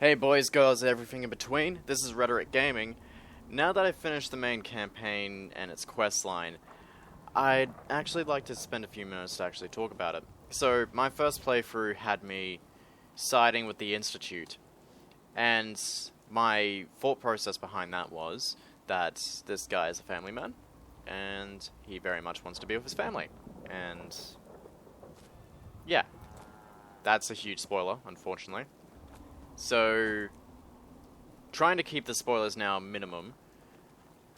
Hey boys, girls, everything in between, this is Rhetoric Gaming. Now that I've finished the main campaign and its questline, I'd actually like to spend a few minutes to actually talk about it. So, my first playthrough had me siding with the Institute, and my thought process behind that was that this guy is a family man, and he very much wants to be with his family. And yeah, that's a huge spoiler, unfortunately. So, trying to keep the spoilers now minimum,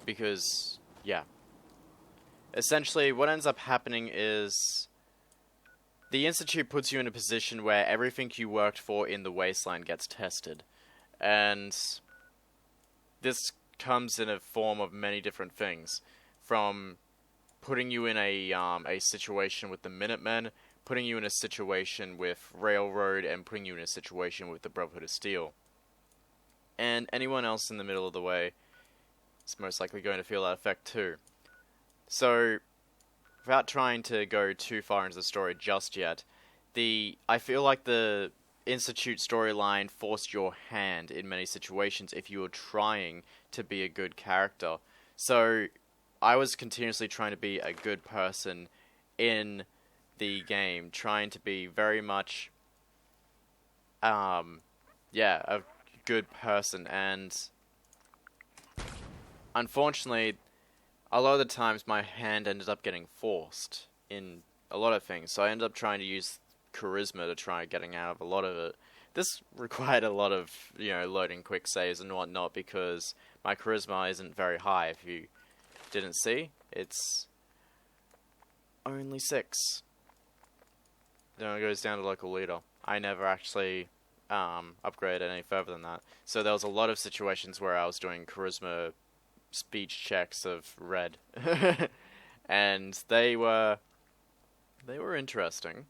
because, yeah. Essentially, what ends up happening is the Institute puts you in a position where everything you worked for in the Wasteland gets tested. And this comes in a form of many different things. From putting you in a situation with the Minutemen, putting you in a situation with Railroad, and putting you in a situation with the Brotherhood of Steel. And anyone else in the middle of the way is most likely going to feel that effect too. So, without trying to go too far into the story just yet, I feel like the Institute storyline forced your hand in many situations if you were trying to be a good character. So, I was continuously trying to be a good person in the game, trying to be very much, a good person, and unfortunately, a lot of the times my hand ended up getting forced in a lot of things, so I ended up trying to use charisma to try getting out of a lot of it. This required a lot of, loading quick saves and whatnot, because my charisma isn't very high. If you didn't see, it's only 6. Then it goes down to local leader. I never actually upgraded any further than that. So there was a lot of situations where I was doing charisma speech checks of red. And they were interesting.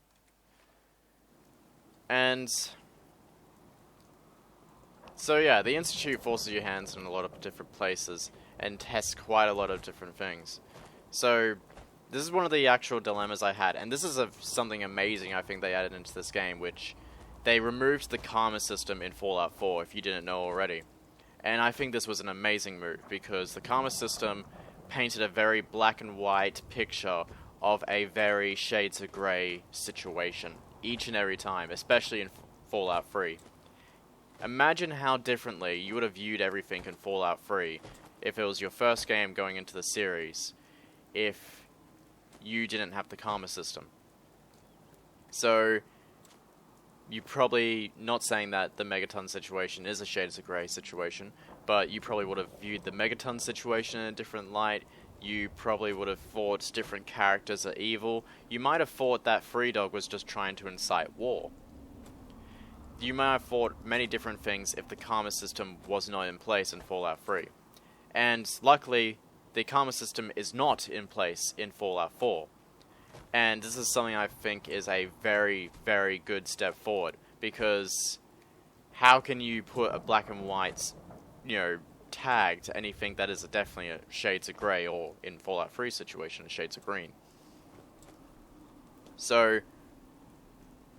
And so yeah, the Institute forces your hands in a lot of different places and tests quite a lot of different things. So this is one of the actual dilemmas I had, and this is something amazing I think they added into this game, which they removed the karma system in Fallout 4, if you didn't know already. And I think this was an amazing move, because the karma system painted a very black and white picture of a very shades of grey situation, each and every time, especially in Fallout 3. Imagine how differently you would have viewed everything in Fallout 3 if it was your first game going into the series, if you didn't have the karma system. So, you probably, not saying that the Megaton situation is a Shades of Grey situation, but you probably would have viewed the Megaton situation in a different light. You probably would have thought different characters are evil. You might have thought that Free Dog was just trying to incite war. You might have thought many different things if the karma system was not in place in Fallout 3. And luckily, the karma system is not in place in Fallout 4. And this is something I think is a very, very good step forward, because how can you put a black and white, tag to anything that is definitely a shades of grey, or in Fallout 3 situation, a shades of green? So,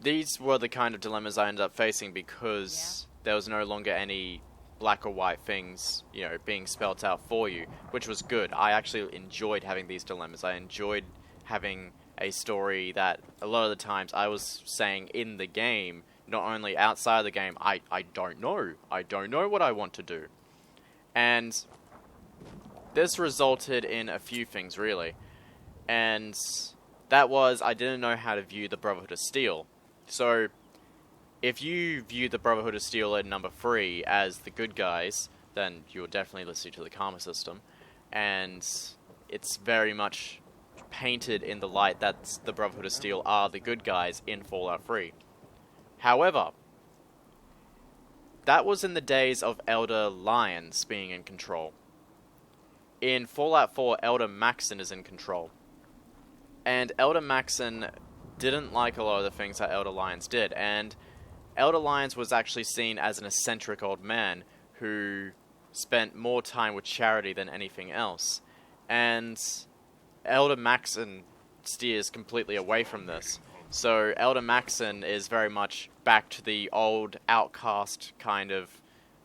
these were the kind of dilemmas I ended up facing, because there was no longer any black or white things, being spelt out for you, which was good. I actually enjoyed having these dilemmas. I enjoyed having a story that a lot of the times I was saying in the game, not only outside of the game, I don't know. I don't know what I want to do. And this resulted in a few things, really. And that was, I didn't know how to view the Brotherhood of Steel. So, if you view the Brotherhood of Steel in number 3 as the good guys, then you're definitely listening to the karma system. And it's very much painted in the light that the Brotherhood of Steel are the good guys in Fallout 3. However, that was in the days of Elder Lyons being in control. In Fallout 4, Elder Maxon is in control. And Elder Maxon didn't like a lot of the things that Elder Lyons did, and Elder Lyons was actually seen as an eccentric old man who spent more time with charity than anything else. And Elder Maxon steers completely away from this. So Elder Maxon is very much back to the old outcast kind of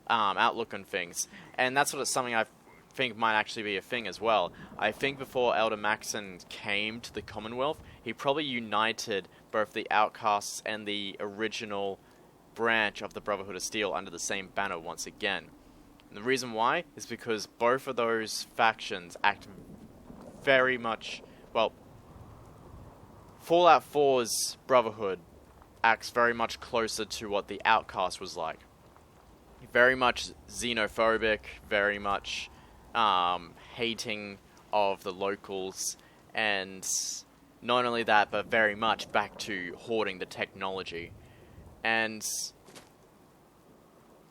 outlook on things, and that's something I think might actually be a thing as well. I think before Elder Maxon came to the Commonwealth, he probably united both the outcasts and the original branch of the Brotherhood of Steel under the same banner once again. And the reason why is because both of those factions act very much, well, Fallout 4's Brotherhood acts very much closer to what the Outcast was like. Very much xenophobic, very much hating of the locals, and not only that, but very much back to hoarding the technology. And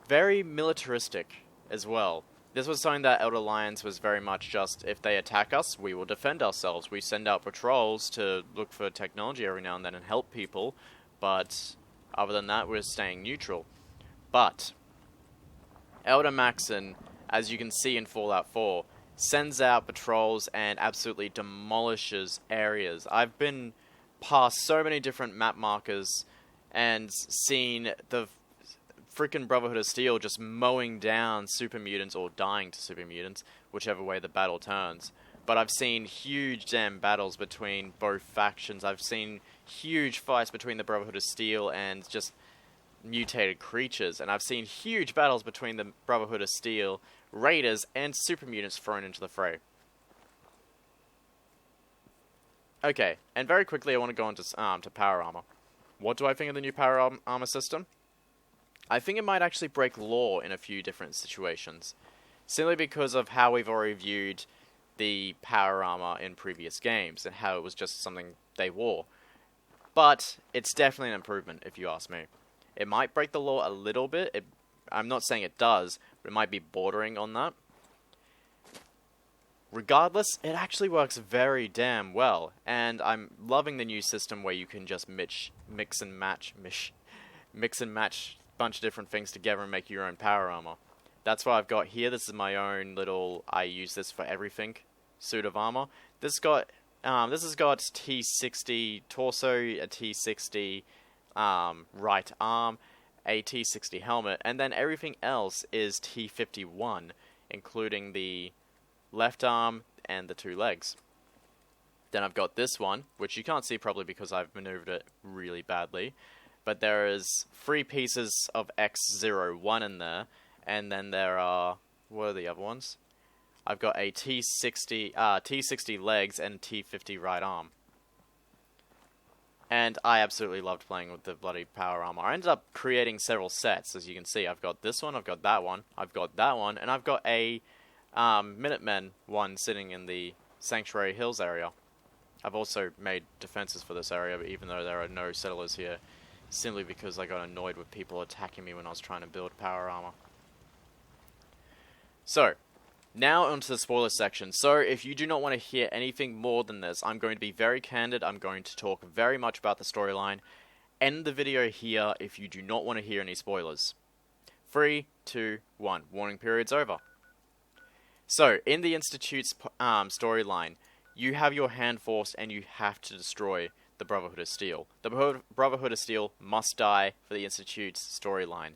very militaristic as well. This was something that Elder Alliance was very much just, if they attack us, we will defend ourselves. We send out patrols to look for technology every now and then and help people, but other than that, we're staying neutral. But Elder Maxon, as you can see in Fallout 4, sends out patrols and absolutely demolishes areas. I've been past so many different map markers and seen the freaking Brotherhood of Steel just mowing down super mutants or dying to super mutants, whichever way the battle turns. But I've seen huge damn battles between both factions. I've seen huge fights between the Brotherhood of Steel and just mutated creatures. And I've seen huge battles between the Brotherhood of Steel, raiders, and super mutants thrown into the fray. Okay, and very quickly I want to go on to power armor. What do I think of the new power armor system? I think it might actually break law in a few different situations, simply because of how we've already viewed the power armor in previous games, and how it was just something they wore. But it's definitely an improvement, if you ask me. It might break the law a little bit. I'm not saying it does, but it might be bordering on that. Regardless, it actually works very damn well, and I'm loving the new system where you can just mix and match a bunch of different things together and make your own power armor. That's what I've got here. This is my own little, I use this for everything, suit of armor. This has got T60 torso, a T60 right arm, a T60 helmet, and then everything else is T51, including the left arm and the two legs. Then I've got this one, which you can't see probably because I've maneuvered it really badly. But there is 3 pieces of X01 in there, and then there are, what are the other ones? I've got a T60 legs and T50 right arm. And I absolutely loved playing with the bloody power armor. I ended up creating several sets, as you can see. I've got this one, I've got that one, I've got that one, and I've got a Minutemen one sitting in the Sanctuary Hills area. I've also made defenses for this area, but even though there are no settlers here, simply because I got annoyed with people attacking me when I was trying to build power armor. So, now onto the spoiler section. So, if you do not want to hear anything more than this, I'm going to be very candid. I'm going to talk very much about the storyline. End the video here if you do not want to hear any spoilers. 3, 2, 1. Warning period's over. So, in the Institute's storyline, you have your hand forced and you have to destroy the Brotherhood of Steel. The Brotherhood of Steel must die for the Institute's storyline.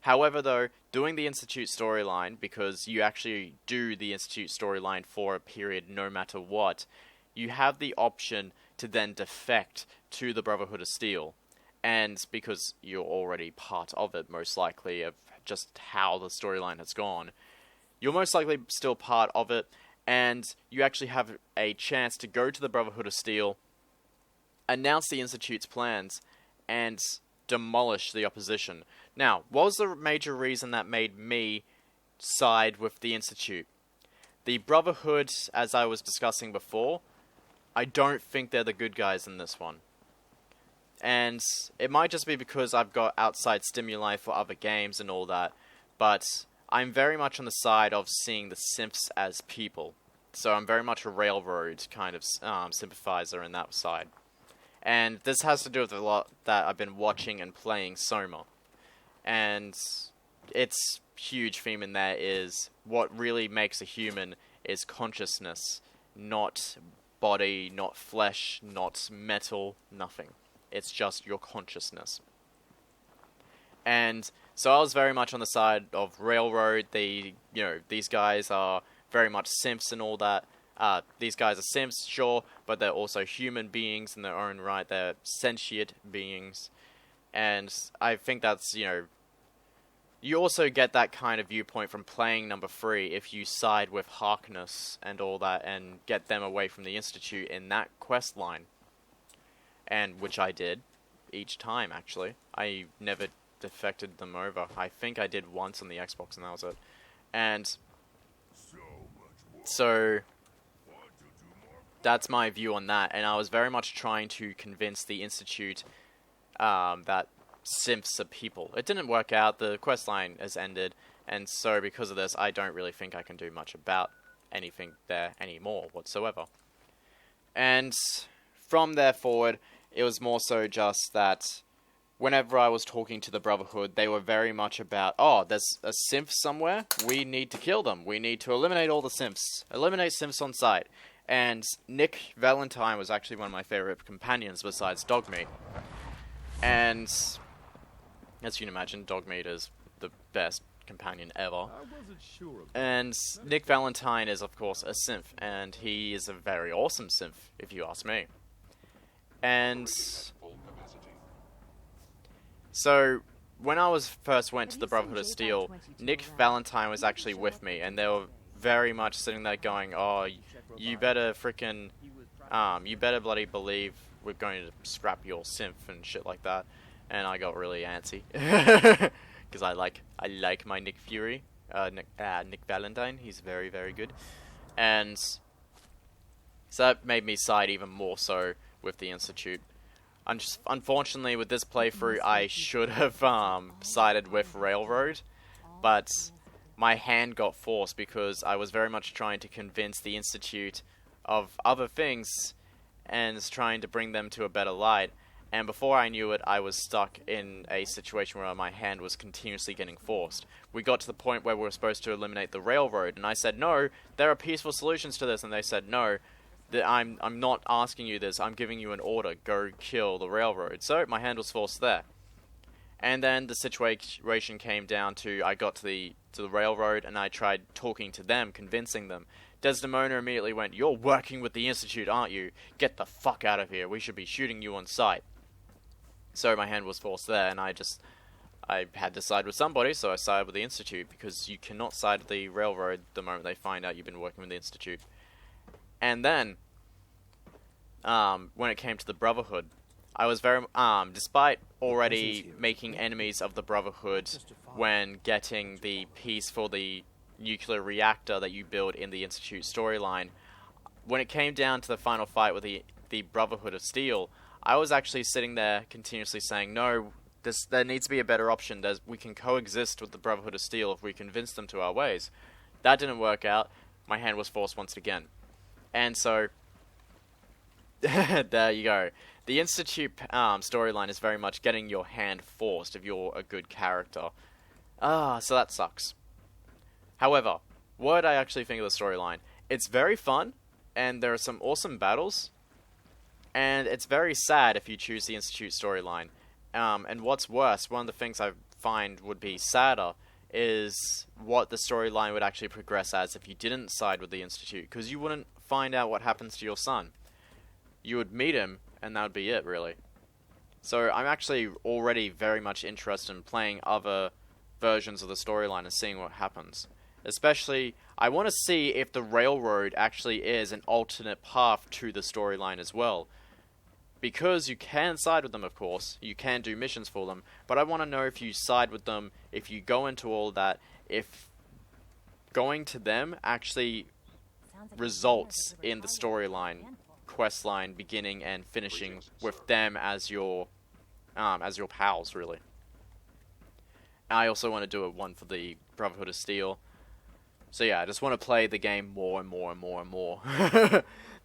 However, though, doing the Institute storyline, because you actually do the Institute storyline for a period no matter what, you have the option to then defect to the Brotherhood of Steel. And because you're already part of it, most likely, of just how the storyline has gone, you're most likely still part of it, and you actually have a chance to go to the Brotherhood of Steel, announce the Institute's plans, and demolish the opposition. Now, what was the major reason that made me side with the Institute? The Brotherhood, as I was discussing before, I don't think they're the good guys in this one. And it might just be because I've got outside stimuli for other games and all that, but I'm very much on the side of seeing the synths as people. So I'm very much a Railroad kind of sympathizer in that side. And this has to do with a lot that I've been watching and playing Soma. And its huge theme in there is what really makes a human is consciousness, not body, not flesh, not metal, nothing. It's just your consciousness. And so I was very much on the side of Railroad. These guys are very much simps and all that. These guys are simps, sure, but they're also human beings in their own right. They're sentient beings. And I think that's, you also get that kind of viewpoint from playing number 3 if you side with Harkness and all that and get them away from the Institute in that quest line. And which I did each time, actually. I never defected them over. I think I did once on the Xbox and that was it. And so that's my view on that. And I was very much trying to convince the Institute that simps are people. It didn't work out. The quest line has ended. And so because of this, I don't really think I can do much about anything there anymore whatsoever. And from there forward, it was more so just that whenever I was talking to the Brotherhood, they were very much about, oh, there's a synth somewhere, we need to kill them, we need to eliminate all the synths, eliminate synths on sight. And Nick Valentine was actually one of my favorite companions besides Dogmeat. And as you can imagine, Dogmeat is the best companion ever. And Nick Valentine is, of course, a synth, and he is a very awesome synth, if you ask me. And so, when I first went to the Brotherhood of Steel, Nick Valentine was actually with me, and they were very much sitting there going, oh, you better frickin', you better bloody believe we're going to scrap your synth and shit like that. And I got really antsy, because I like my Nick Fury, Nick Valentine, he's very, very good. And so that made me side even more so with the Institute. Unfortunately, with this playthrough, I should have sided with Railroad, but my hand got forced because I was very much trying to convince the Institute of other things and trying to bring them to a better light. And before I knew it, I was stuck in a situation where my hand was continuously getting forced. We got to the point where we were supposed to eliminate the Railroad, and I said, no, there are peaceful solutions to this, and they said, no. I'm not asking you this, I'm giving you an order, go kill the Railroad. So, my hand was forced there. And then the situation came down to, I got to the Railroad, and I tried talking to them, convincing them. Desdemona immediately went, you're working with the Institute, aren't you? Get the fuck out of here, we should be shooting you on sight. So my hand was forced there, and I had to side with somebody, so I sided with the Institute, because you cannot side with the Railroad the moment they find out you've been working with the Institute. And then, when it came to the Brotherhood, I was very, despite already making enemies of the Brotherhood when getting the piece for the nuclear reactor that you build in the Institute storyline, when it came down to the final fight with the Brotherhood of Steel, I was actually sitting there continuously saying, no, there needs to be a better option. We can coexist with the Brotherhood of Steel if we convince them to our ways. That didn't work out. My hand was forced once again. And so, there you go. The Institute storyline is very much getting your hand forced if you're a good character. So that sucks. However, what I actually think of the storyline, it's very fun, and there are some awesome battles, and it's very sad if you choose the Institute storyline. And what's worse, one of the things I find would be sadder, is what the storyline would actually progress as if you didn't side with the Institute, because you wouldn't find out what happens to your son. You would meet him, and that would be it, really. So I'm actually already very much interested in playing other versions of the storyline and seeing what happens. Especially, I want to see if the Railroad actually is an alternate path to the storyline as well. Because you can side with them, of course, you can do missions for them, but I want to know if you side with them, if you go into all that, if going to them actually results in the storyline, quest line beginning and finishing with them as your pals, really. I also want to do one for the Brotherhood of Steel. So yeah, I just want to play the game more and more and more and more.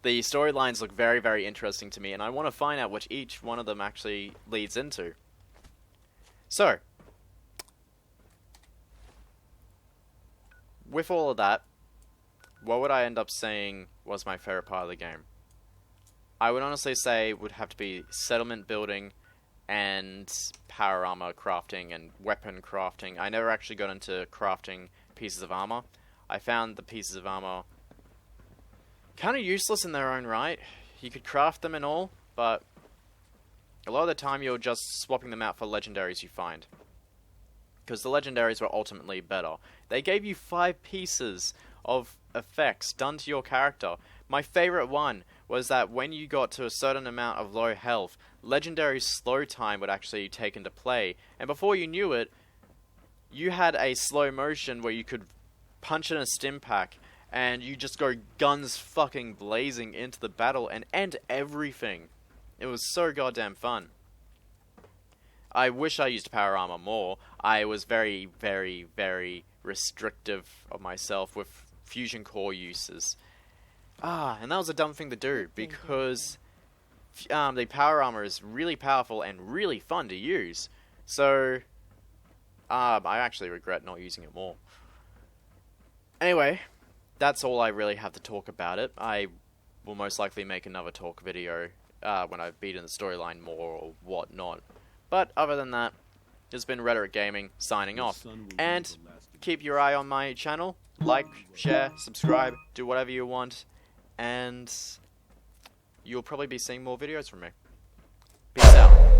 The storylines look very, very interesting to me, and I want to find out which each one of them actually leads into. So, with all of that, what would I end up saying was my favorite part of the game? I would honestly say would have to be settlement building and power armor crafting and weapon crafting. I never actually got into crafting pieces of armor. I found the pieces of armor kind of useless in their own right. You could craft them and all, but a lot of the time you're just swapping them out for legendaries you find. Because the legendaries were ultimately better. They gave you 5 pieces of effects done to your character. My favorite one was that when you got to a certain amount of low health, legendary slow time would actually take into play. And before you knew it, you had a slow motion where you could punch in a stim pack and you just go guns fucking blazing into the battle and end everything. It was so goddamn fun. I wish I used power armor more. I was very, very, very restrictive of myself with fusion core uses. And that was a dumb thing to do, because the power armor is really powerful and really fun to use. So, I actually regret not using it more. Anyway, that's all I really have to talk about it. I will most likely make another talk video when I've beaten the storyline more or whatnot. But other than that, it's been Rhetoric Gaming signing off. And keep your eye on my channel. Like, share, subscribe, do whatever you want. And you'll probably be seeing more videos from me. Peace out.